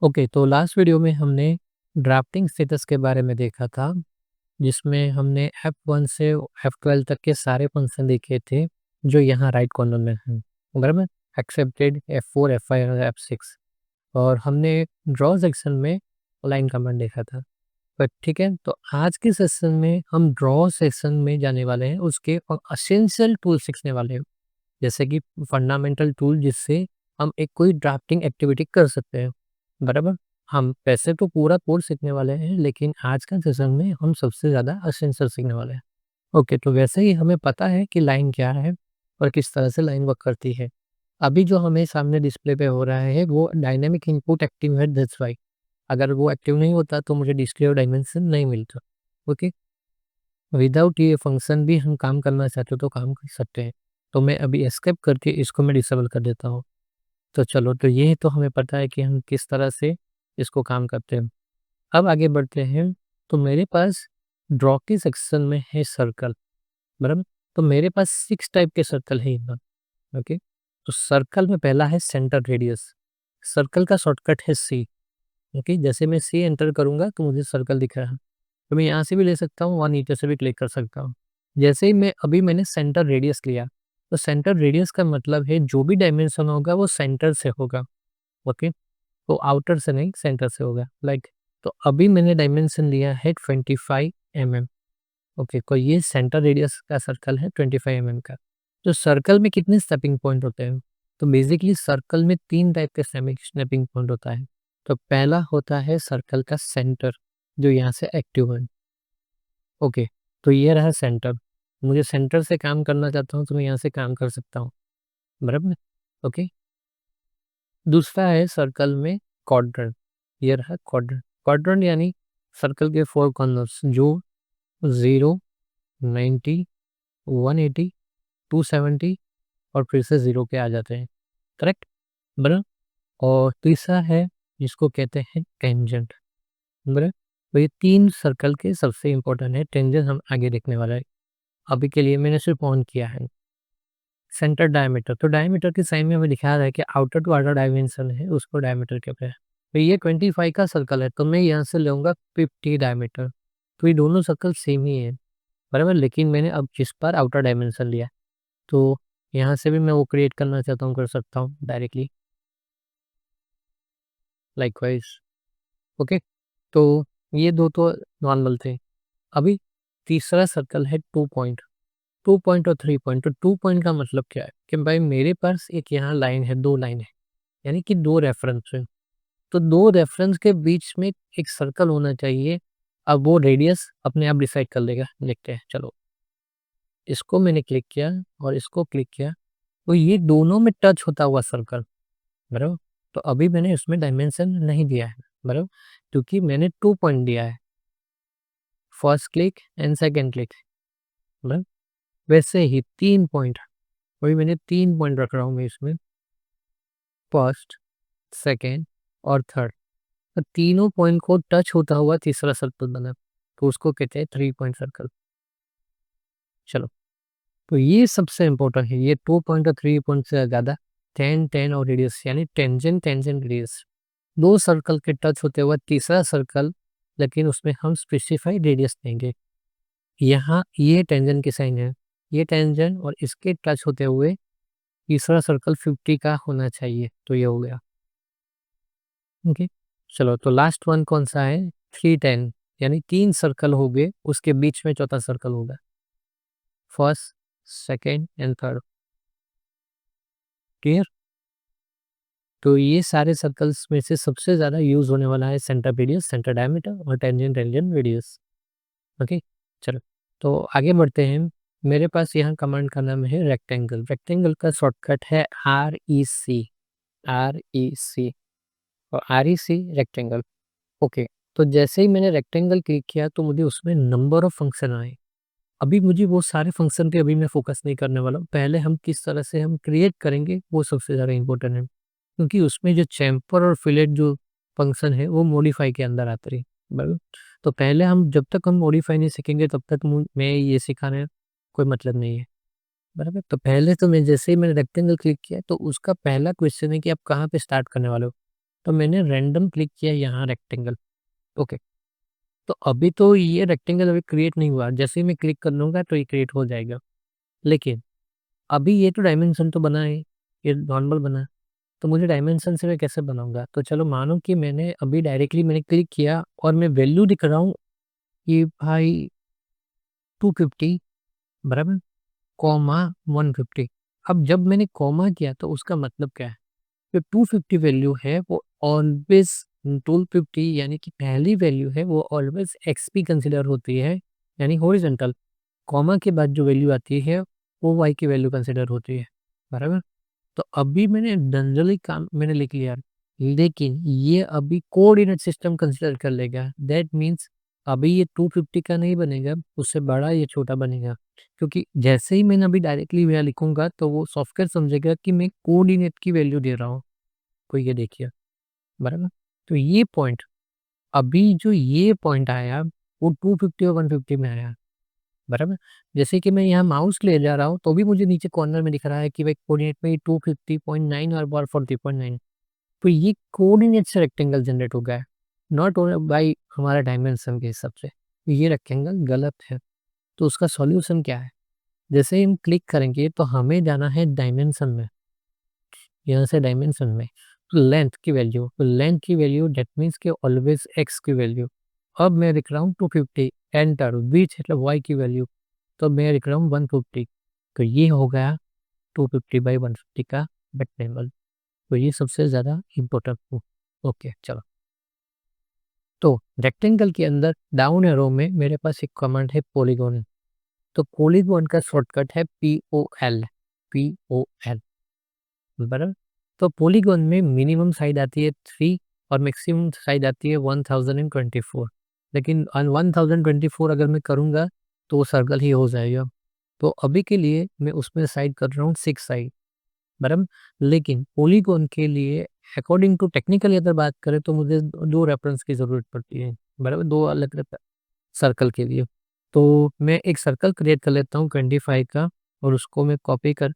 Okay, तो last video में हमने ड्राफ्टिंग स्टेटस के बारे में देखा था, जिसमें हमने F1 से F12 तक के सारे फंक्शन देखे थे, जो यहाँ राइट कॉर्नर में हैं, बराबर? एक्सेप्टेड F4, F5 और F6 और हमने ड्रॉ सेक्शन में लाइन कमांड देखा था। बट ठीक है, तो आज के सेशन में हम ड्रॉ सेक्शन में जाने वाले हैं, उसके एसेंशियल टूल सीखने वाले हैं, जैसे कि फंडामेंटल टूल जिससे हम एक कोई ड्राफ्टिंग एक्टिविटी कर सकते हैं, बराबर? हम वैसे तो पूरा कोर्स सीखने वाले हैं, लेकिन आज का सेशन में हम सबसे ज़्यादा एसेंशियल सीखने वाले हैं। ओके, तो वैसे ही हमें पता है कि लाइन क्या है और किस तरह से लाइन वर्क करती है। अभी जो हमें सामने डिस्प्ले पे हो रहा है वो डायनामिक इनपुट एक्टिव है, दैट्स व्हाई। अगर वो एक्टिव नहीं होता तो मुझे डिस्प्ले और डायमेंशन नहीं मिलता। ओके, विदाउट ये फंक्शन भी हम काम करना चाहते हो तो काम कर सकते हैं। तो मैं अभी एस्केप करके इसको मैं डिसेबल कर देता हूँ। तो चलो, तो ये तो हमें पता है कि हम किस तरह से इसको काम करते हैं। अब आगे बढ़ते हैं। तो मेरे पास ड्रॉ के सेक्शन में है सर्कल, बराबर? तो मेरे पास 6 टाइप के सर्कल है यहाँ। ओके, तो सर्कल में पहला है सेंटर रेडियस। सर्कल का शॉर्टकट है सी। ओके, जैसे मैं सी एंटर करूंगा तो मुझे सर्कल दिख रहा है। तो मैं यहाँ से भी ले सकता हूँ और नीचे से भी क्लिक कर सकता हूँ। जैसे ही मैंने सेंटर रेडियस लिया, तो सेंटर रेडियस का मतलब है जो भी डायमेंशन होगा वो सेंटर से होगा। ओके, तो आउटर से नहीं, सेंटर से होगा। लाइक, तो अभी मैंने डायमेंशन लिया है 25 mm। ओके, तो ये सेंटर रेडियस का सर्कल है 25 mm का। तो सर्कल में कितने स्नैपिंग पॉइंट होते हैं? तो बेसिकली सर्कल में 3 टाइप के स्नैपिंग पॉइंट होता है। तो पहला होता है सर्कल का सेंटर, जो यहाँ से एक्टिव है। ओके, तो ये रहा सेंटर। मुझे सेंटर से काम करना चाहता हूँ तो मैं यहाँ से काम कर सकता हूँ, बराबर? ओके, दूसरा है सर्कल में क्वाड्रेंट। ये रहा क्वाड्रेंट। क्वाड्रेंट यानी सर्कल के 4 कॉर्नर्स जो 0, 90, 180, 270 और फिर से 0 पे आ जाते हैं, करेक्ट? बराबर। और तीसरा है जिसको कहते हैं टेंजेंट, बराबर। तो ये 3 सर्कल के सबसे इम्पोर्टेंट है। टेंजेंट हम आगे देखने वाला है। अभी के लिए मैंने सिर्फ ऑन किया है। सेंटर डायमीटर, तो डायमीटर के साइन में हमें दिखा रहा है कि आउटर टू आउटर डायमेंशन है, उसको डायमीटर कहते हैं। तो ये 25 का सर्कल है, तो मैं यहाँ से लूँगा 50 डायमीटर। तो ये दोनों सर्कल सेम ही है, बराबर? लेकिन मैंने अब जिस पर आउटर डायमेंशन लिया, तो यहाँ से भी मैं वो क्रिएट करना चाहता हूँ, कर सकता हूँ डायरेक्टली, लाइकवाइज़। ओके, तो ये 2 तो नॉर्मल थे। अभी तीसरा सर्कल है 2 पॉइंट। 2 पॉइंट और 3 पॉइंट। तो 2 पॉइंट का मतलब क्या है कि भाई मेरे पास एक यहाँ लाइन है, 2 लाइन है, यानी कि 2 रेफरेंस है। तो 2 रेफरेंस के बीच में एक सर्कल होना चाहिए। अब वो रेडियस अपने आप डिसाइड कर लेगा। देखते हैं, चलो। इसको मैंने क्लिक किया और इसको क्लिक किया, तो ये दोनों में टच होता हुआ सर्कल, बराबर? तो अभी मैंने इसमें डायमेंशन नहीं दिया है, बराबर? क्योंकि मैंने 2 पॉइंट दिया है, first click and second click, बराबर? वैसे ही 3 पॉइंट, वही मैंने 3 पॉइंट रख रहा हूँ मैं इसमें, फर्स्ट, सेकंड और थर्ड। तो तीनों पॉइंट को टच होता हुआ तीसरा सर्कल बना, तो उसको कहते हैं 3 पॉइंट सर्कल। चलो, तो ये सबसे इम्पोर्टेंट है। ये 2 पॉइंट और 3 पॉइंट से ज़्यादा 10, 10 और रेडियस, यानी टेंजेंट, टेंजेंट, रेडियस। 2 सर्कल के टच होते हुए तीसरा सर्कल, लेकिन उसमें हम स्पेसिफाई रेडियस देंगे। यहाँ ये टेंजेंट की साइन है, ये टेंजेंट और इसके टच होते हुए तीसरा सर्कल 50 का होना चाहिए, तो ये हो गया। ओके, चलो, तो लास्ट वन कौन सा है? 310, यानी 3 सर्कल हो गए, उसके बीच में चौथा सर्कल होगा, first, second and third. Clear? तो ये सारे सर्कल्स में से सबसे ज़्यादा यूज़ होने वाला है सेंटर रेडियस, सेंटर डायमीटर और टेंजेंट, टेंजेंट रेडियस। ओके, चलो, तो आगे बढ़ते हैं। मेरे पास यहाँ कमांड का नाम है रेक्टेंगल। रेक्टेंगल का शॉर्टकट है REC, REC और REC रेक्टेंगल। ओके, तो जैसे ही मैंने रेक्टेंगल क्लिक किया तो मुझे उसमें नंबर ऑफ फंक्शन आए। अभी मुझे वो सारे फंक्शन पे अभी मैं फोकस नहीं करने वाला हूँ। पहले हम किस तरह से हम क्रिएट करेंगे वो सबसे ज़्यादा इम्पोर्टेंट है, क्योंकि उसमें जो चैम्फर और फिलेट जो फंक्शन है वो मॉडिफाई के अंदर आते हैं, बराबर? तो पहले हम जब तक हम मॉडिफाई नहीं सीखेंगे तब तक मैं ये सिखाने कोई मतलब नहीं है, बराबर? तो पहले तो मैं जैसे ही मैंने रेक्टेंगल क्लिक किया तो उसका पहला क्वेश्चन है कि आप कहाँ पे स्टार्ट करने वाले हो? तो मैंने रैंडम क्लिक किया यहाँ रेक्टेंगल। ओके, तो अभी तो ये रेक्टेंगल अभी क्रिएट नहीं हुआ, जैसे ही मैं क्लिक कर लूँगा तो ये क्रिएट हो जाएगा। लेकिन अभी ये तो डायमेंशन तो बना है, ये नॉर्मल बना है, तो मुझे डायमेंशन से मैं कैसे बनाऊँगा? तो चलो मानो कि मैंने अभी डायरेक्टली मैंने क्लिक किया और मैं वैल्यू दिख रहा हूँ कि भाई 250 बराबर, कॉमा 150। अब जब मैंने कॉमा किया तो उसका मतलब क्या है? जो 250 वैल्यू है वो ऑलवेज़ 250 यानी कि पहली वैल्यू है वो ऑलवेज़ एक्सपी कंसीडर होती है, यानी हॉरिज़ॉन्टल। कॉमा के बाद जो वैल्यू आती है वो वाई की वैल्यू कंसीडर होती है, बराबर? तो अभी मैंने जनरली काम मैंने लिख लिया, लेकिन ये अभी कोऑर्डिनेट सिस्टम कंसीडर कर लेगा। दैट मीन्स अभी ये 250 का नहीं बनेगा, उससे बड़ा या छोटा बनेगा। क्योंकि जैसे ही मैंने अभी डायरेक्टली यहाँ लिखूँगा तो वो सॉफ्टवेयर समझेगा कि मैं कोऑर्डिनेट की वैल्यू दे रहा हूँ। तो ये देखिए, बराबर? तो ये पॉइंट, अभी जो ये पॉइंट आया वो 250 और 150 में आया, बराबर? जैसे कि मैं यहाँ माउस ले जा रहा हूँ तो भी मुझे नीचे कॉर्नर में दिख रहा है कि भाई कोऑर्डिनेट में 250.9 और 140.9। तो ये कोऑर्डिनेट से रेक्टेंगल जनरेट हो गया है, नॉट बाय हमारा डायमेंशन के हिसाब से। तो ये रेक्टेंगल गलत है। तो उसका सॉल्यूशन क्या है? जैसे ही हम क्लिक करेंगे तो हमें जाना है डायमेंशन में, यहाँ से डायमेंशन में तो लेंथ की वैल्यू दैट मीन्स कि ऑलवेज एक्स की वैल्यू। अब मैं लिख रहा हूँ 250, एंटर विच मतलब वाई की वैल्यू, तो मैं लिख रहा हूँ 150। तो ये हो गया 250/150 का रेक्टेंगल। तो ये सबसे ज़्यादा इम्पोर्टेंट हो। ओके चलो, तो रेक्टेंगल के अंदर डाउन एरो में मेरे पास एक कमांड है पॉलीगॉन। तो पॉलीगॉन का शॉर्टकट है POL, POL, बराबर? तो पॉलीगॉन में मिनिमम साइड आती है 3 और मैक्सिमम साइड आती है 1024। लेकिन 1024 अगर मैं करूँगा तो वो सर्कल ही हो जाएगा। तो अभी के लिए मैं उसमें साइड कर रहा हूँ 6 साइड, बराबर? लेकिन पॉलीगॉन के लिए अकॉर्डिंग टू टेक्निकली अगर बात करें तो मुझे 2 रेफरेंस की ज़रूरत पड़ती है, बराबर? 2 अलग सर्कल के लिए। तो मैं एक सर्कल क्रिएट कर लेता हूँ 25 का और उसको मैं कॉपी कर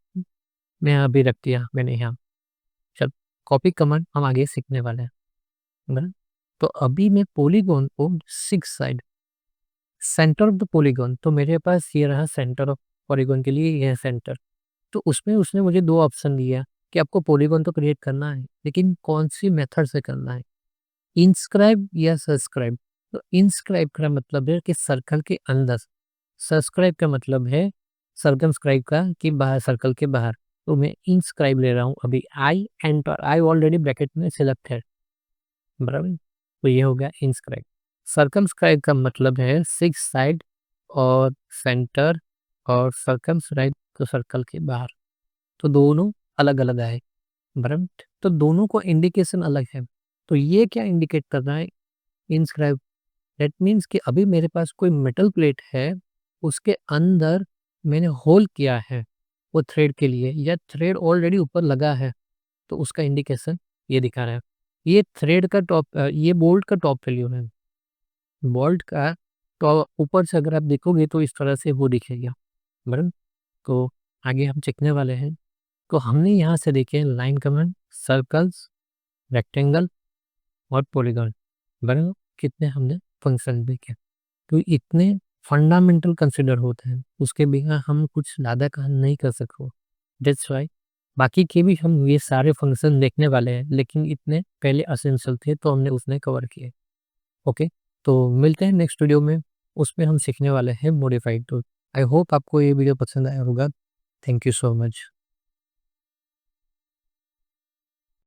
मैं अभी रख दिया मैंने यहाँ। चल, कॉपी कमांड हम आगे सीखने वाले हैं, बराबर? तो अभी मैं पॉलीगॉन को 6 side, centre of the polygon, तो मेरे पास ये रहा सेंटर ऑफ पॉलीगॉन के लिए यह सेंटर। तो उसमें उसने मुझे 2 ऑप्शन दिया कि आपको पॉलीगॉन तो क्रिएट करना है, लेकिन कौन-सी मेथड से करना है, इंस्क्राइब या सब्सक्राइब। तो इंस्क्राइब का मतलब है कि सर्कल के अंदर, सब्सक्राइब का मतलब है सर्कमस्क्राइब का कि बाहर, सर्कल के बाहर। तो मैं इंस्क्राइब ले रहा हूँ अभी, I enter, I already bracket में सिलेक्ट है, बराबर? तो ये हो गया इंस्क्राइब। सर्कमस्क्राइब का मतलब है 6 साइड और सेंटर और सर्कमस्क्राइब तो सर्कल के बाहर। तो दोनों अलग-अलग आए, बराबर? तो दोनों को इंडिकेशन अलग है। तो ये क्या इंडिकेट कर रहा है? इंस्क्राइब, दैट मीन्स कि अभी मेरे पास कोई मेटल प्लेट है, उसके अंदर मैंने होल किया है वो थ्रेड के लिए, या थ्रेड ऑलरेडी ऊपर लगा है, तो उसका इंडिकेशन ये दिखा रहा है। ये थ्रेड का टॉप ये बोल्ट का टॉप वैल्यू है। बोल्ट का टॉ ऊपर से अगर आप देखोगे तो इस तरह से वो दिखेगा, बराबर? तो आगे हम सीखने वाले हैं। तो हमने यहाँ से देखे लाइन कमांड, सर्कल्स, रेक्टेंगल और पॉलीगॉन, बराबर? कितने हमने फंक्शन देखे। तो इतने फंडामेंटल कंसिडर होते हैं, उसके बिना हम कुछ ज़्यादा काम नहीं कर सकते। दैट्स व्हाई बाकी के भी हम ये सारे फंक्शन देखने वाले हैं, लेकिन इतने पहले एसेंशियल थे तो हमने उसने कवर किए। ओके, तो मिलते हैं नेक्स्ट वीडियो में, उसमें हम सीखने वाले हैं मॉडिफाइड टूल। आई होप आपको ये वीडियो पसंद आया होगा। Thank you so much.